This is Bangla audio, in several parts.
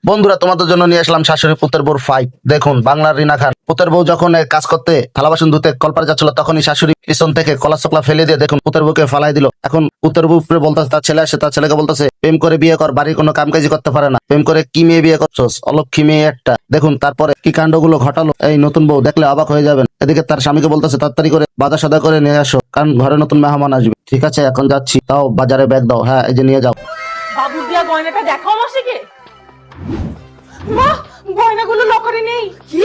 বন্ধুরা, তোমাদের জন্য নিয়ে আসলাম শাশুড়ি পুতের বউর ফাইট। দেখুন, বাংলার রিনা খান। পুতের বউ যখন কাজ করতে থালা বাসন ধুতে কলপারে যাচ্ছিল, তখনই শাশুড়ি পিছন থেকে কলা চকলা ফেলে দিয়ে দেখুন পুতের বউকে ফালাই দিল। এখন পুতের বউ বলতেছে, তার ছেলে আসে, তার ছেলেকে বলতেছে প্রেম করে বিয়ে কর, বাড়ির কোনো কাম কাজই করতে পারে না, প্রেম করে কি মেয়ে বিয়ে করছস, অলক্ষী মেয়ে একটা। দেখুন তারপরে কি কাণ্ডগুলো ঘটালো এই নতুন বউ, দেখলে অবাক হয়ে যাবেন। এদিকে তার স্বামীকে বলতেছে তাড়াতাড়ি করে বাজার সদা করে নিয়ে আসো, কারণ ঘরে নতুন মেহমান আসবে। ঠিক আছে, এখন যাচ্ছি, তাও বাজারে ব্যাগ দাও। হ্যাঁ, এই যে নিয়ে যাও। বাবুর দিয়া গয়নাটা দেখাও মাসিকে। মা, গয়নাগুলো লকারে নেই। কি?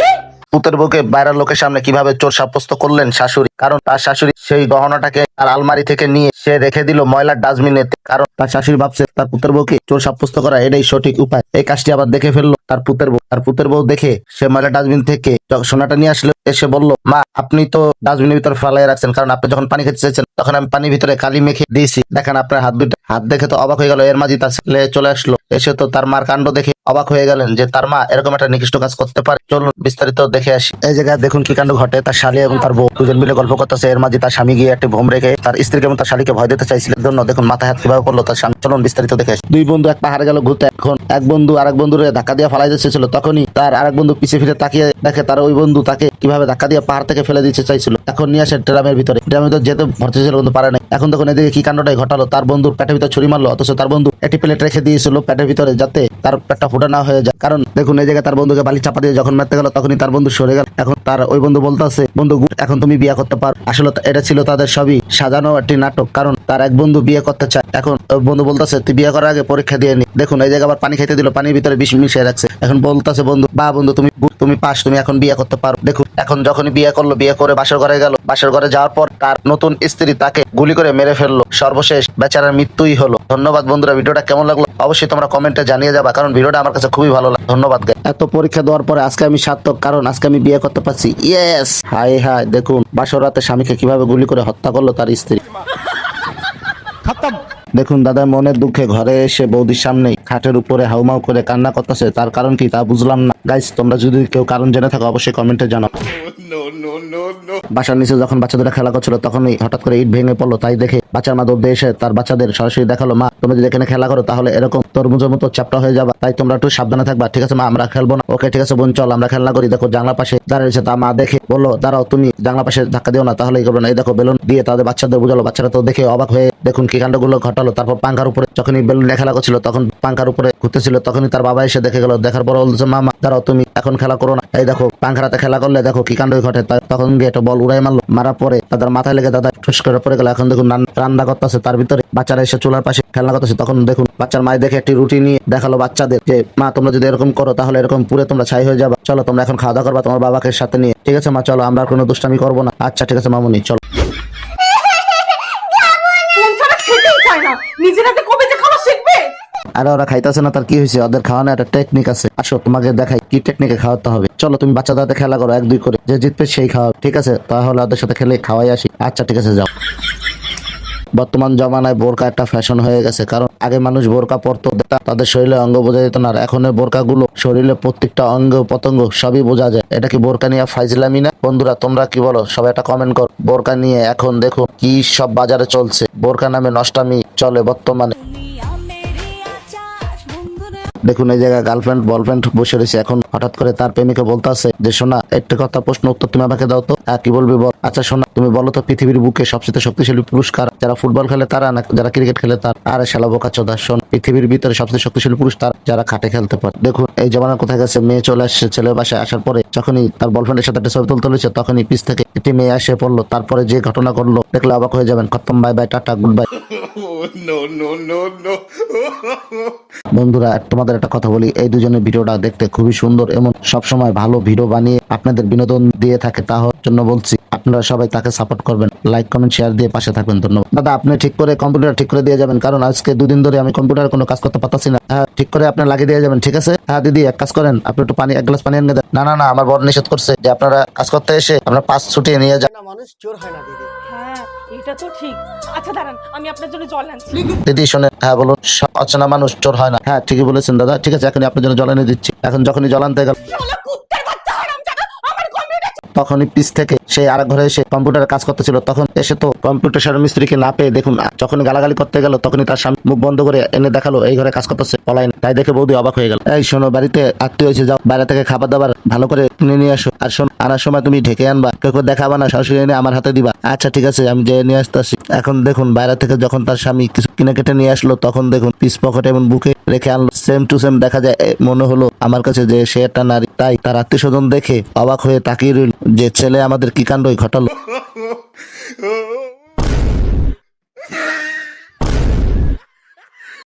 পুতের বউকে বাইরের লোকের সামনে কিভাবে চোর সাব্যস্ত করলেন শাশুড়ি, কারণ তার শাশুড়ি সেই গহনাটাকে তার আলমারি থেকে নিয়ে সে রেখে দিল ময়লার ডাস্টবিনে। কারণ তার শাশুড়ি ভাবছে তার পুতের বউকে চোর সাব্যস্ত করা এটাই সঠিক উপায়। এই কাজটি আবার দেখে ফেললো তার পুতের বউ। তার পুতের বউ দেখে সে ময়লা ডাস্টবিন থেকে সোনাটা নিয়ে আসলো, এসে বলল, মা আপনি তো ডাস্টবিনের ভিতরে ফেলাই রাখছেন, কারণ আপনি যখন পানি খেতে চাইছেন তখন আমি পানির ভিতরে কালি মেখে দিয়েছি, দেখেন আপনার হাত দুটো। হাত দেখে তো অবাক হয়ে গেল। এর মাঝে তার ছেলে চলে আসলো, এসে তো তার মার কাণ্ড দেখে অবাক হয়ে গেলেন যে তার মা এরকম একটা নিকৃষ্ট কাজ করতে পারে। চলুন বিস্তারিত দেখে আসি। এই জায়গায় দেখুন কি কাণ্ড ঘটে। তার শালী এবং তার বউ দুজন মিলে গল্প করতেছে। এর মাঝে তার স্বামী গিয়ে একটি ভোম রেখে তার স্ত্রীকে এবং তার শালীকে ভয় দিতে চাইছিল জন্য দেখুন মাথায় হাত কিভাবে করলো তার স্বামী। চলুন বিস্তারিত দেখে আসি। দুই বন্ধু এক পাহাড়ে গেল ঘুরতে। এখন এক বন্ধু আরেক বন্ধুরে ধাক্কা দিয়ে ফেলাই দিতে চাইছিল, তখনই তার আরেক বন্ধু পিছিয়ে ফিরে তাকিয়ে দেখে তার ওই বন্ধু তাকে কিভাবে ধাক্কা দিয়ে পাহাড় থেকে ফেলে দিতে চাইছিল। এখন নিয়ে আসে ড্রামের ভিতরে। ড্রামের ভিতরে যেতে ভর্তি ছিল কিন্তু পারে নাই। এখন দেখুন এদিকে কি কাণ্ডটাই ঘটালো। তার বন্ধুর পেটের ভিতরে ছুরি মারলো, অথচ তার বন্ধু একটি প্লেট রেখে দিয়েছিল পেটের ভিতরে, যাতে তার পেটটা ফুটা না হয়ে যায়। কারণ দেখুন এই জায়গায় তার বন্ধুকে বালি চাপা দিয়ে যখন মারতে গেল, তখনই তার বন্ধু সরে গেল। এখন তার ওই বন্ধু বলতেছে, বন্ধু এখন তুমি বিয়ে করতে পারো। আসলে এটা ছিল তাদের সবই সাজানো একটি নাটক, কারণ তার এক বন্ধু বিয়ে করতে চায়। এখন ওই বন্ধু বলতেছে তুই বিয়ে করার আগে পরীক্ষা দিয়ে নি। দেখুন এই জায়গায় আবার পানি খাইতে দিল, পানির ভিতরে বিষ মিশিয়ে রাখছে। এখন বলতেছে বন্ধু, বা বন্ধু তুমি পাস, তুমি এখন বিয়ে করতে পারো। দেখুন এখন যখনই বিয়ে করলো, বিয়ে করে বাসর ঘরে গেল। বাসর ঘরে যাওয়ার পর তার নতুন স্ত্রী তাকে গুলি করে মেরে ফেললো। সর্বশেষ বেচারার মৃত্যুই হলো। ধন্যবাদ বন্ধুরা, ভিডিওটা কেমন লাগলো অবশ্যই তোমরা কমেন্টে জানিয়ে যাবা, কারণ ভিডিওটা আমার কাছে খুবই ভালো লাগে। ধন্যবাদ। এত পরীক্ষা দেওয়ার পরে আজকে আমি সার্থক, কারণ আজকে আমি বিয়ে করতে পারছি। Yes, high high. দেখুন বাসর রাতে স্বামীকে কিভাবে গুলি করে হত্যা করলো তার স্ত্রী। দেখুন দাদা মনের দুঃখে ঘরে এসে বৌদির সামনেই খাটের উপরে হাউমাউ করে কান্না করতেছে। তার কারণ কি তা বুঝলাম না। গাইস, তোমরা যদি কেউ কারণ জেনে থাকো অবশ্যই কমেন্টে জানাও। বাসার নিচে যখন বাচ্চাদের খেলা করছিল, তখনই হঠাৎ করে ইট ভেঙে পড়লো। তাই দেখে বাচ্চার মা দৌড়ে এসে তার বাচ্চাদের সরাসরি দেখালো, মা তোমরা যদি এখানে খেলা করো তাহলে এরকম তরমুজের মতো চ্যাপ্টা হয়ে যাবা, তাই তোমরা একটু সাবধানে থাকবা। ঠিক আছে মা, আমরা খেলবো না। ওকে ঠিক আছে বোন, চল আমরা খেলনা করি। দেখো জানলা পাশে দাঁড়িয়েছে। তা মা দেখে বললো, দাঁড়াও, তুমি জানলা পাশে ধাক্কা দিও না, তাহলেই করবে না। এই দেখো বেলুন দিয়ে তাদের বাচ্চাদের বুঝালো। বাচ্চারা তো দেখে অবাক হয়ে দেখুন কি কাণ্ডগুলো ঘটালো। তারপর পাঙ্খার উপরে যখনই বেলুন খেলা করছিল, তখন পাঙ্খার উপরে ঘুরতেছিল, তখনই তার বাবা এসে দেখে গেল। দেখার পর বলছে, মামা দাঁড়াও, তুমি এখন খেলা করো না। এই দেখো পাঙ্খারাতে খেলা করলে দেখো কি কাণ্ড ঘটে। তখন গিয়ে একটা বল উড়াই মারলো। মারার পরে তাদের মাথায় লেগে দাদা ঠুস করে পড়ে গেল। এখন দেখুন রান্না করতেছে, তার ভিতরে বাচ্চারা এসে চুলার পাশে খেলনা করতেছে। তখন দেখুন বাচ্চার মায়ের দেখে একটি রুটি নিয়ে দেখালো বাচ্চাদের যে, মা তোমরা যদি এরকম করো তাহলে এরকম পুরে তোমরা ছাই হয়ে যাবে। চলো তোমরা এখন খাওয়া দাওয়া করবা তোমার বাবাকে সাথে নিয়ে। ঠিক আছে মা, চলো, আমরা আর কোনো দুষ্টামি করবো না। আচ্ছা ঠিক আছে মামুনি, চলো। ফোন ছাড়া খেতেই চায় না। নিজের হাতে কবে যে খাওয়া শিখবে? আরে ওরা খাইতেছে না, তার কি হয়েছে? ওদের খাওয়ানো একটা টেকনিক আছে। আসো তোমাকে দেখাই কি টেকনিকে খাওয়াতে হবে। চলো তুমি বাচ্চাদের হাতে খেলা করো, 1-2 করে, যে জিতবে সেই খাওয়াবে। ঠিক আছে, তাহলে ওদের সাথে খেলে খাওয়াই আসি। আচ্ছা ঠিক আছে, যাও। বর্তমান জমানায় বোরকা একটা ফ্যাশন হয়ে গেছে, কারণ আগে মানুষ বোরকা পরতো, তাদের শরীরে অঙ্গ বোঝা যেত না। আর এখন বোরকা গুলো শরীরে প্রত্যেকটা অঙ্গ পতঙ্গ সবই বোঝা যায়। এটা কি বোরকা নিয়ে ফাইজলামি না? বন্ধুরা তোমরা কি বলো? সবাই একটা কমেন্ট কর। বোরকা নিয়ে এখন দেখো কি সব বাজারে চলছে। বোরকা নামে নষ্টামি চলে বর্তমানে। দেখুন এই জায়গায় গার্লফ্রেন্ড বয়ফ্রেন্ড বসে রয়েছে। এখন হঠাৎ করে তার প্রেমিকা বলতেছে যে, সোনা একটা কথা প্রশ্ন উত্তর তুমি আমাকে দাও তো। হ্যাঁ কি বলবি বল। আচ্ছা সোনা তুমি বলো তো, পৃথিবীর বুকে সবচেয়ে শক্তিশালী পুরুষ কারা? যারা ফুটবল খেলে তারা, না যারা ক্রিকেট খেলে তারা? আরে শালা বোকাচোদা, শোন, পৃথিবীর ভিতরে সবচেয়ে শক্তিশালী পুরুষ তারা যারা খাটে খেলতে পারে। দেখুন এই জমানা কোথায় গেছে। মেয়ে চলে আসছে ছেলের বাসায়। আসার পরে যখনই তার বয়ফ্রেন্ডের সাথে একটা ছবি তুলতে হয়েছে, তখনই পিছ থেকে একটি মেয়ে এসে পড়লো। তারপরে যে ঘটনা ঘটলো দেখলে অবাক হয়ে যাবেন। খতম, bye bye, tata, good bye. বন্ধুরা তোমাদের একটা কথা বলি, এই দুজনের ভিডিওটা দেখতে খুবই সুন্দর এবং সবসময় ভালো ভিডিও বানিয়ে আপনাদের বিনোদন দিয়ে থাকে। তার জন্য বলছি আপনারা সবাই তাকে সাপোর্ট করবেন, লাইক কমেন্ট শেয়ার দিয়ে পাশে থাকবেন। ধন্যবাদ। দাদা আপনি ঠিক করে কম্পিউটার ঠিক করে দিয়ে যাবেন, কারণ আজকে 2 দিন ধরে আমি কম্পিউটারে কোনো কাজ করতে পারতাছি না। হ্যাঁ ঠিক করে আপনি লাগিয়ে দিয়ে যাবেন। ঠিক আছে? হ্যাঁ দিদি এক কাজ করেন, আপনি একটু পানি, 1 গ্লাস পানি এনে দেন। না না না, আমার বড় নিষেধ করছে যে আপনারা কাজ করতে এসে আপনারা পাস ছুটিয়ে নিয়ে যান। মানুষ চোর হয় না দিদি। হ্যাঁ এটা তো ঠিক। আচ্ছা দাঁড়ান, আমি আপনার জন্য জল আনছি। দিদি শোনে, হ্যাঁ বলুন। অচেনা মানুষ চোর হয় না। হ্যাঁ ঠিকই বলেছেন দাদা। ঠিক আছে, এখন আপনার জন্য জল এনে দিচ্ছি। এখন যখনই জল আনতে গেল, শালা কুত্তার বাচ্চা হারামজাদা, আমার কম্পিউটার তখনই পিছ থেকে সে আরেক ঘরে এসে কম্পিউটারে কাজ করতেছিল। তখন এসে তো কম্পিউটার মিস্ত্রিকে না পেয়ে দেখুন যখন গালাগালি করতে গেল তখনই তার স্বামী মুখ বন্ধ করে এনে দেখালো এই ঘরে কাজ করতেছে পলায়ন। তাই দেখে বৌদি অবাক হয়ে গেল। এই শোনো, বাড়িতে আত্মীয় হয়েছে, যাও বাইরে থেকে খাবার দাবার ভালো করে কিনে নিয়ে আসো। আর শোনো, আনার সময় তুমি ঢেকে আনবা, কেউ দেখাবা না, সরাসরি এনে আমার হাতে দিবা। আচ্ছা ঠিক আছে, আমি যে নিয়ে আসতেছি। এখন দেখুন বাইরে থেকে যখন তার স্বামী কিছু কিনে কেটে নিয়ে আসলো তখন দেখুন পিস পকেটে এবং বুকে রেখে আনলো। সেম টু সেম দেখা যায়। মনে হলো আমার কাছে যে সে একটা নারী। তাই তার আত্মীয় স্বজন দেখে অবাক হয়ে তাকিয়ে রইল যে ছেলে আমাদের কি কাণ্ডই ঘটালো।